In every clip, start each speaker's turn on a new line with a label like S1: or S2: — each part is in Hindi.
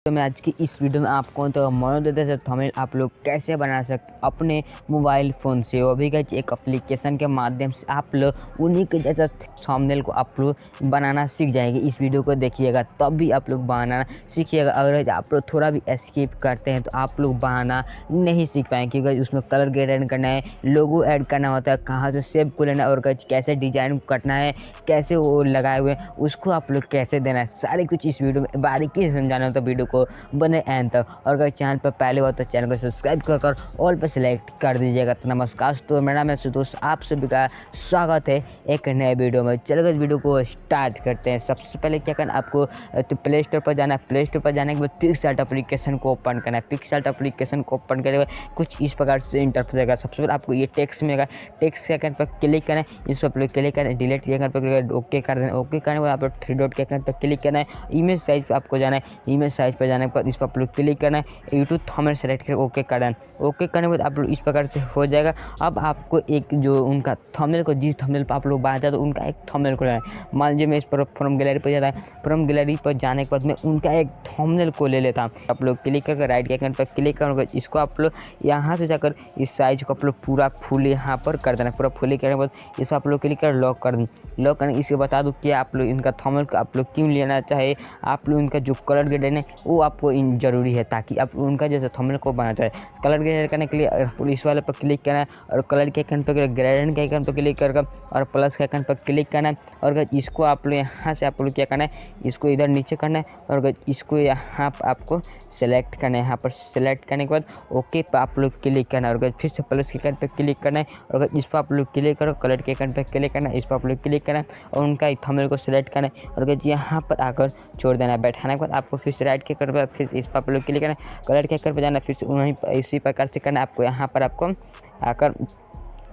S1: तो मैं आज की इस वीडियो में आपको तो मनोरंजन से थंबनेल आप लोग कैसे बना सकते अपने मोबाइल फ़ोन से। वो भी गाइस एक एप्लीकेशन के माध्यम से आप लोग उन्हीं के जैसा थंबनेल को आप लोग बनाना सीख जाएंगे। इस वीडियो को देखिएगा तब भी आप लोग बनाना सीखिएगा। अगर आप लोग थोड़ा भी स्किप करते हैं तो आप लोग बनाना नहीं सीख पाएंगे, क्योंकि उसमें कलर ग्रेड ऐड करना है, लोगो ऐड करना होता है, कहाँ से शेप को लेना है और कैसे डिजाइन करना है, कैसे वो लगाए हुए उसको आप लोग कैसे देना है, सारे कुछ इस वीडियो में बारीकी से समझाना हो तो वीडियो को बने एंड तक। और अगर चैनल पर पहले हो तो चैनल को सब्सक्राइब कर ऑल पर सेलेक्ट कर दीजिएगा। तो नमस्कार तो मेरा नाम है दोस्त, आप सभी का स्वागत है एक नए वीडियो में। चलो इस वीडियो को स्टार्ट करते हैं। सबसे पहले क्या करना आपको, तो प्ले स्टोर पर जाना है। प्ले स्टोर पर जाने के बाद पिक्सआर्ट एप्लीकेशन को ओपन करना है। पिक्सआर्ट एप्लीकेशन को ओपन करने के बाद कुछ इस प्रकार से इंटरफेस आएगा। सबसे पहले आपको ये टेक्स्ट मिलेगा, टेक्स्ट के आइकन पर क्लिक करना है, इस पर क्लिक करना है, डिलीट के आइकन पर ओके कर देना। ओके करने के बाद आप लोग थ्री डॉट के आइकन पर क्लिक करना है, इमेज साइज पे आपको जाना है। इमेज साइज पर जाने के बाद इस पर आप लोग क्लिक करना है, यूट्यूब थंबनेल सेलेक्ट करके ओके कर देना। ओके करने के बाद आप लोग इस प्रकार से हो जाएगा। अब आपको एक जो उनका थंबनेल को, जिस थंबनेल पर आप लोग बनाते हैं तो उनका एक थंबनेल को लेना है। मान लीजिए मैं इस पर फ्रॉम गैलरी पर जाता है, फ्रॉम गैलरी पर जाने के बाद मैं उनका एक थंबनेल को ले लेता हूँ। आप लोग क्लिक करके राइट के आइकन पर क्लिक करोगे, इसको आप लोग यहाँ से जाकर इस साइज को आप लोग पूरा फुल यहाँ पर कर देना। पूरा फुल करने के बाद इस पर आप लोग क्लिक कर लॉक कर दें। लॉक करने इसके बता दूँ कि आप लोग इनका थंबनेल को आप लोग क्यों लेना चाहे, आप लोग इनका जो कलर ग्रेड है वो आपको ज़रूरी है, ताकि आप उनका जैसे थंबनेल को बनाना चाहे। कलर ग्रेड करने के लिए इस वाले पर क्लिक करना है और कलर के आइकन पर, ग्रेडेंट के आइकन पर क्लिक करके और प्लस के आइकन पर क्लिक करना है। और अगर इसको आप लोग यहाँ से आप लोग क्या करना है, इसको इधर नीचे करना है और अगर इसको यहाँ पर आपको सेलेक्ट करना है। यहाँ पर सेलेक्ट करने के बाद ओके पर आप लोग क्लिक करना है और अगर फिर से प्लस के आइकन पर क्लिक करना है और अगर इस पर आप लोग क्लिक करो, कलर के आइकन पर क्लिक करना है, इस पर आप लोग क्लिक करना है और उनका एक थंबनेल को सेलेक्ट करना है और अगर यहाँ पर आकर छोड़ देना है। बैठाने के बाद आपको फिर से राइट के आइकन पर फिर इस पर आप लोग क्लिक करना है, कलर के आइकन पर जाना है, फिर से वहीं इसी प्रकार से करना है आपको। यहाँ पर आपको आकर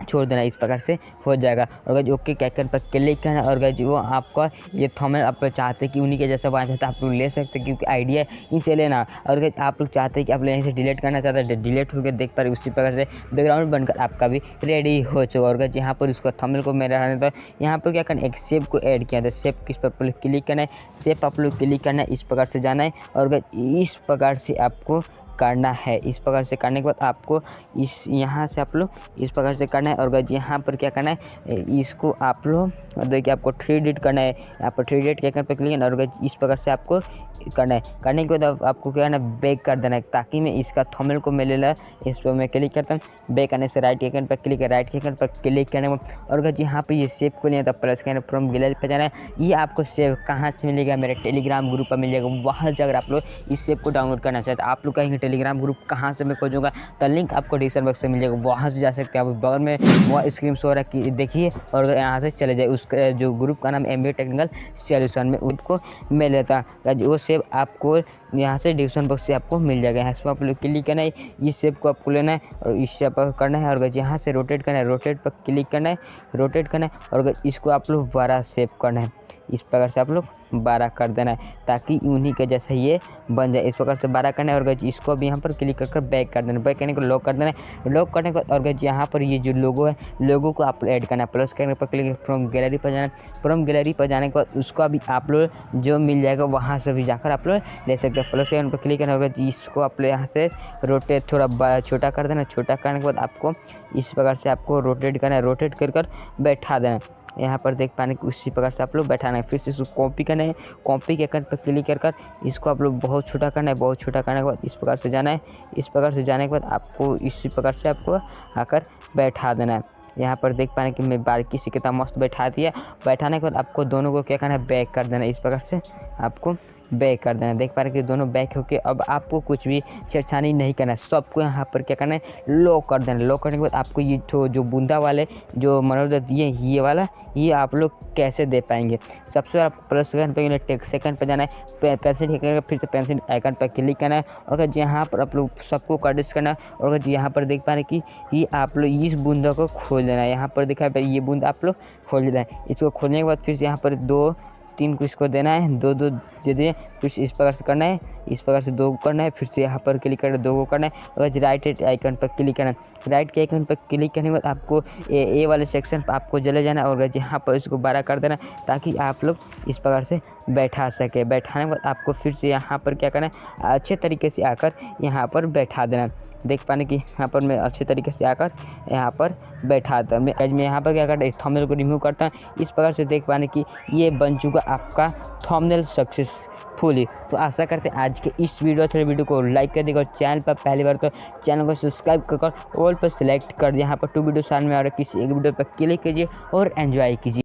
S1: छोड़ देना, इस प्रकार से हो जाएगा। और अगर ओके के आइकन पर क्लिक करना और अगर जो आपका ये थंबनेल आप लोग चाहते हैं कि उन्हीं के जैसा बनाना चाहते हैं आप लोग ले सकते हैं, क्योंकि आइडिया इनसे लेना। और अगर आप लोग चाहते हैं कि आप लोग यहीं से डिलीट करना चाहते हैं, डिलीट होकर देख पा रहे उसी प्रकार से बैकग्राउंड बनकर आपका भी रेडी हो चुका। और अगर यहाँ पर उसका थंबनेल को मेरा रहने तो यहाँ पर क्या करना, एक शेप को ऐड किया था। शेप किस पर क्लिक करना है, शेप आप लोग क्लिक करना है, इस प्रकार से जाना है और अगर इस प्रकार से आपको करना है। इस प्रकार से करने के बाद आपको इस यहाँ से आप लोग इस प्रकार से करना है और अगर यहाँ पर क्या करना है, इसको आप लोग देखिए आपको 3D करना है। यहाँ पर 3D के आइकन पर क्लिक करना है और अगर इस प्रकार से आपको करना है। करने के बाद आपको क्या करना है, बैक कर देना है, ताकि मैं इसका थंबनेल को मिले ला। इस पर मैं क्लिक करता हूँ, बैक करने से राइट के आइकन पर क्लिक, राइट के आइकन पर क्लिक करने के बाद और अगर यहाँ पर ये शेप को लिया था प्लस करना फ्रॉम गैलरी पर जाना है। ये आपको शेप कहाँ से मिलेगा, मेरे टेलीग्राम ग्रुप पर मिल जाएगा। वहाँ से अगर आप लोग इस शेप को डाउनलोड करना चाहते हैं, आप लोग कहेंगे टेलीग्राम ग्रुप कहाँ से मैं खोजूंगा, तो लिंक आपको डिस्क्रिप्शन बॉक्स में मिल जाएगा, वहाँ से जा सकते हैं। आप बगल में वो स्क्रीन शो हो रहा है कि देखिए और यहाँ से चले जाए। उसका जो ग्रुप का नाम MBA टेक्निकल सॉल्यूशन में उनको मिल लेता है। वो सेव आपको यहाँ से डिस्क्रिप्शन बॉक्स से आपको मिल जाएगा। यहाँ से आप लोग क्लिक करना है, इस शेप को आपको लेना है और इस शेप पर करना है और अगर यहाँ से रोटेट करना है, रोटेट पर क्लिक करना है, रोटेट करना है और अगर इसको आप लोग बड़ा शेप करना है। इस प्रकार से आप लोग 12 कर देना है, ताकि उन्हीं के जैसा ये बन जाए। इस प्रकार से 12 करना है और अगर इसको भी यहाँ पर क्लिक कर बैक कर देना। बैक करने को लॉक कर देना है। लॉक करने को और अगर यहाँ पर ये जो लोगो है, लोगो को आप ऐड करना है। प्लस करने पर क्लिक फ्रॉम गैलरी पर जाना है। फ्रॉम गैलरी पर जाने के बाद उसको भी आप लोग जो मिल जाएगा वहाँ से भी जाकर आप लोग ले सकते हैं। प्लस करने पर क्लिक करना और इसको आप लोग यहाँ से रोटेट थोड़ा छोटा कर देना। छोटा करने के बाद आपको इस प्रकार से आपको रोटेट करना है, रोटेट कर बैठा देना है। यहाँ पर देख पाने की उसी प्रकार से आप लोग बैठाना है। फिर से इसको कॉपी करना है, कॉपी के आइकन पर क्लिक कर इसको आप लोग बहुत छोटा करना है। बहुत छोटा करने के बाद इस प्रकार से जाना है। इस प्रकार से जाने के बाद आपको इसी प्रकार से आपको आकर बैठा देना है। यहाँ पर देख पाने कि मैं बारीकी से कितना मस्त बैठा दिया। बैठाने के बाद आपको दोनों को क्या करना है, बैक कर देना है। इस प्रकार से आपको बैक कर देना। देख पा रहे कि दोनों बैक होके अब आपको कुछ भी छेड़छाड़ी नहीं करना है, सबको यहाँ पर क्या करना है, लॉक कर देना। लॉक करने के बाद आपको ये जो बूंदा वाले जो मनोरंजन ये वाला ये आप लोग कैसे दे पाएंगे। सबसे आप प्लस पर टेक्स्ट सेकंड पर जाना है, पेंसिल फिर से पेंसिल आइकन पर क्लिक करना है और अगर यहाँ पर आप लोग सबको कटिस करना है और अगर यहाँ पर देख पा रहे कि ये आप लोग इस बूंदा को खोल देना है। यहाँ पर दिखा ये बूंद आप लोग खोल देना है। इसको खोलने के बाद फिर से यहाँ पर दो 3 को इसको देना है, 2 2 दे दिए, फिर से इस प्रकार से करना है, इस प्रकार से 2 को करना है, फिर से यहाँ पर क्लिक करना है, 2 को करना है और राइट आइकन पर क्लिक करना है। राइट के आइकन पर क्लिक करने के बाद आपको ए वाले सेक्शन पर आपको चले जाना है और यहाँ पर इसको बड़ा कर देना ताकि आप लोग इस प्रकार से बैठा सके। बैठाने के बाद आपको फिर से यहाँ पर क्या करना है, अच्छे तरीके से आकर यहाँ पर बैठा देना। देख पाने कि यहाँ पर मैं अच्छे तरीके से आकर यहाँ पर बैठा था। मैं यहाँ पर क्या करता हूँ, इस थंबनेल को रिमूव करता हूँ। इस प्रकार से देख पाने कि ये बन चुका आपका थंबनेल सक्सेसफुली। तो आशा करते हैं आज के इस वीडियो को लाइक कर देगा और चैनल पर पहली बार तो चैनल को सब्सक्राइब कर ऑल पर सिलेक्ट कर यहाँ पर 2 वीडियो सामने आ रहा है, किसी एक वीडियो पर क्लिक कीजिए और एंजॉय कीजिए।